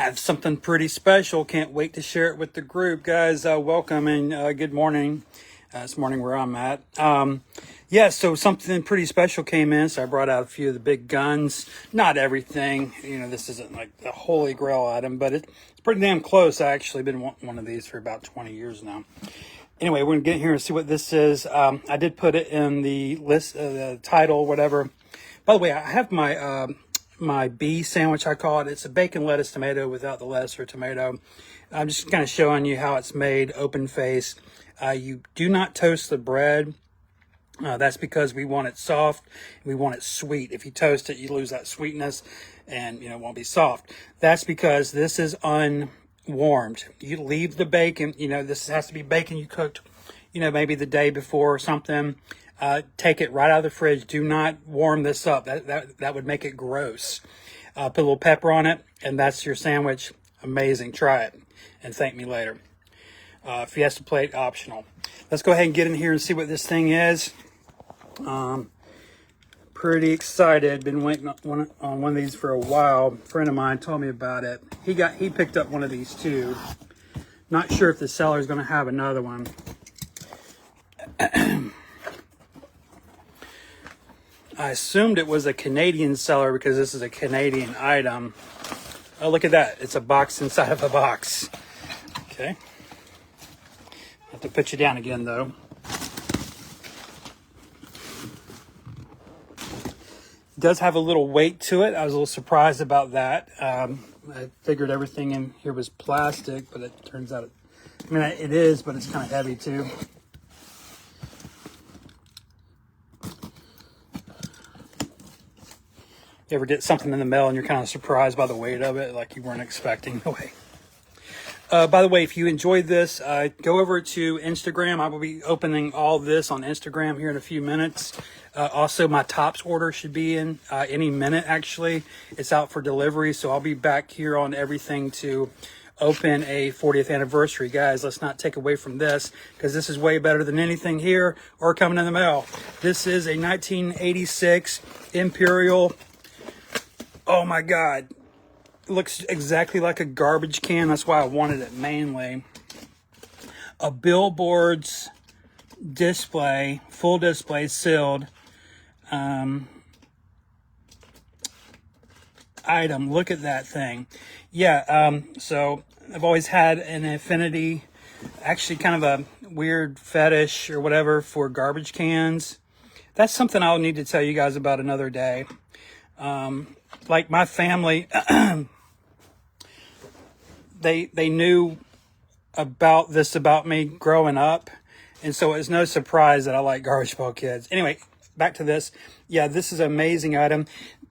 I have something pretty special. Can't wait to share it with the group. Guys, welcome and good morning. It's morning where I'm at. Yeah, so something pretty special came in, so I brought out a few of the big guns. Not everything. You know, this isn't like the holy grail item, but it's pretty damn close. I actually been wanting one of these for about 20 years now. Anyway, we're going to get here and see what this is. I did put it in the list, the title, whatever. By the way, I have my B sandwich, I call it. It's a bacon, lettuce, tomato without the lettuce or tomato. I'm just kind of showing you how it's made, open face. You do not toast the bread. That's because we want it soft. We want it sweet. If you toast it, you lose that sweetness and, you know, it won't be soft. That's because this is unwarmed. You leave the bacon, you know, this has to be bacon you cooked, you know, maybe the day before or something. Take it right out of the fridge. Do not warm this up. That would make it gross. Put a little pepper on it, and that's your sandwich. Amazing. Try it, and thank me later. Fiesta plate optional. Let's go ahead and get in here and see what this thing is. Pretty excited. Been waiting on one of these for a while. A friend of mine told me about it. He picked up one of these too. Not sure if the seller is going to have another one. I assumed it was a Canadian seller because this is a Canadian item. Oh, look at that. It's a box inside of a box. Okay. I have to put you down again, though. It does have a little weight to it. I was a little surprised about that. I figured everything in here was plastic, but it turns out, it is, but it's kind of heavy, too. You ever get something in the mail and you're kind of surprised by the weight of it, like you weren't expecting? No way. By the way, if you enjoyed this, go over to Instagram. I will be opening all this on Instagram here in a few minutes. Also, my tops order should be in any minute, actually. It's out for delivery, so I'll be back here on everything to open a 40th anniversary. Guys, let's not take away from this, because this is way better than anything here or coming in the mail. This is a 1986 Imperial. Oh my God, it looks exactly like a garbage can. That's why I wanted it mainly. A Billboards display, full display, sealed item. Look at that thing. Yeah, so I've always had an affinity, actually kind of a weird fetish or whatever for garbage cans. That's something I'll need to tell you guys about another day. Like my family, they knew about this about me growing up, and so it's no surprise that I like Garbage Pail Kids. Anyway, back to this. Yeah, this is an amazing item.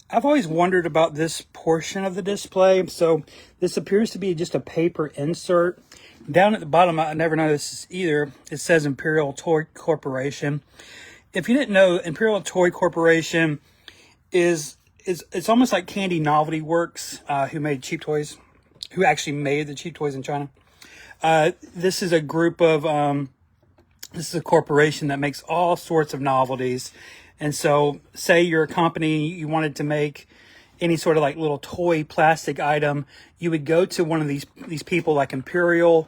I've always wondered about this portion of the display. So this appears to be just a paper insert. Down at the bottom, I never noticed this either. It says Imperial Toy Corporation. If you didn't know, Imperial Toy Corporation it's almost like Candy Novelty Works, who made cheap toys, who actually made the cheap toys in China. This is a group of, this is a corporation that makes all sorts of novelties. And so say you're a company, you wanted to make any sort of like little toy plastic item, you would go to one of these people like Imperial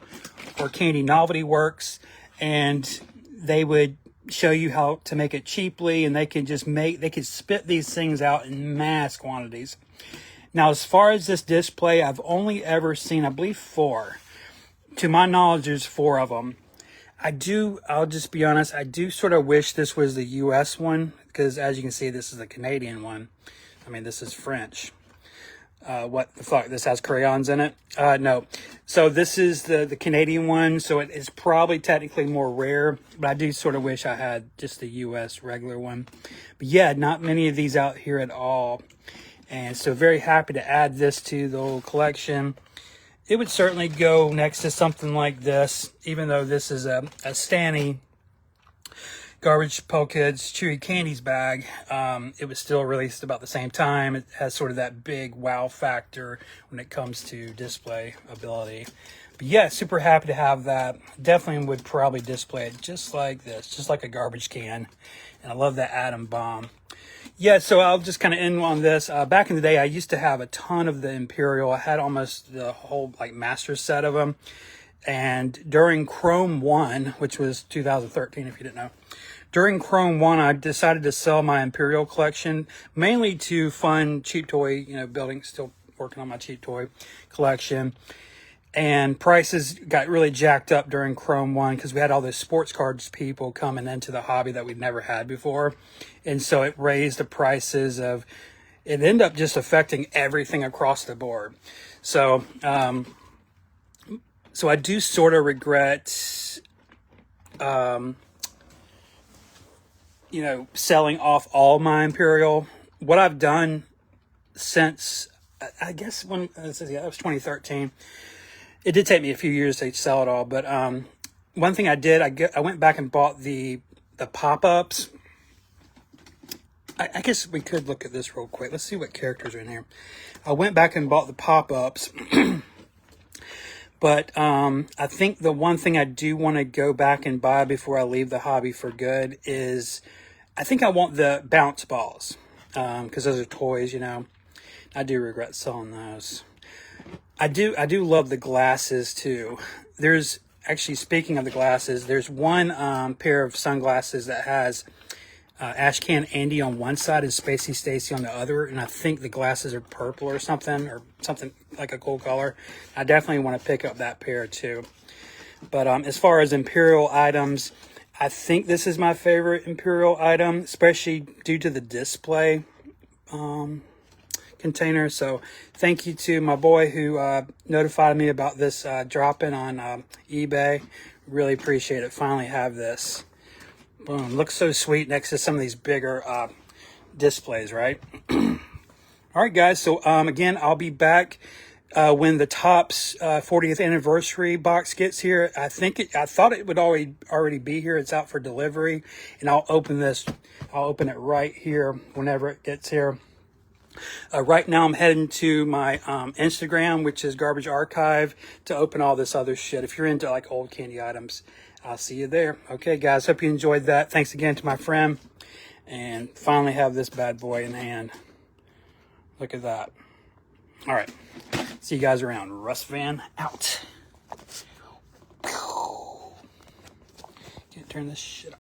or Candy Novelty Works, and they would show you how to make it cheaply, and they could spit these things out in mass quantities. Now, as far as this display, I've only ever seen, I believe, 4. To my knowledge, there's 4 of them. I'll just be honest, I do sort of wish this was the US one, because as you can see, this is the Canadian one. This is French. What the fuck? This has crayons in it? No. So this is the Canadian one, so it is probably technically more rare, but I do sort of wish I had just the US regular one. But yeah, not many of these out here at all. And so very happy to add this to the whole collection. It would certainly go next to something like this, even though this is a Stanny Garbage Pail Kids Chewy Candies bag. It was still released about the same time. It has sort of that big wow factor when it comes to display ability. But yeah, super happy to have that. Definitely would probably display it just like this, just like a garbage can. And I love that atom bomb. Yeah, so I'll just kind of end on this. Back in the day, I used to have a ton of the Imperial. I had almost the whole like master set of them. And during Chrome 1, which was 2013, if you didn't know, during Chrome 1, I decided to sell my Imperial collection, mainly to fund cheap toy, you know, building, still working on my cheap toy collection. And prices got really jacked up during Chrome 1 because we had all those sports cards people coming into the hobby that we'd never had before. And so it raised the prices of, it ended up just affecting everything across the board. So, so I do sort of regret, you know, selling off all my Imperial. What I've done since, I guess when, that was 2013. It did take me a few years to sell it all, but one thing I did, I went back and bought the pop-ups. I guess we could look at this real quick. Let's see what characters are in here. I went back and bought the pop-ups, but I think the one thing I do want to go back and buy before I leave the hobby for good is, I think I want the bounce balls, because those are toys, you know. I do regret selling those. I do love the glasses too. There's actually, speaking of the glasses, there's one pair of sunglasses that has Ashcan Andy on one side and Spacey Stacy on the other, and I think the glasses are purple or something like a cool color. I definitely want to pick up that pair too. But as far as Imperial items, I think this is my favorite Imperial item, especially due to the display container. So thank you to my boy who notified me about this dropping on eBay. Really appreciate it. Finally have this. Boom. Looks so sweet next to some of these bigger displays, right? All right, guys. So again, I'll be back when the Topps 40th anniversary box gets here. I thought it would already be here. It's out for delivery, and I'll open this. I'll open it right here whenever it gets here. Right now I'm heading to my Instagram, which is Garbage Archive, to open all this other shit. If you're into like old candy items, I'll see you there. Okay, guys, hope you enjoyed that. Thanks again to my friend. And finally have this bad boy in hand. Look at that. All right. See you guys around. Russ Van out. Can't turn this shit off.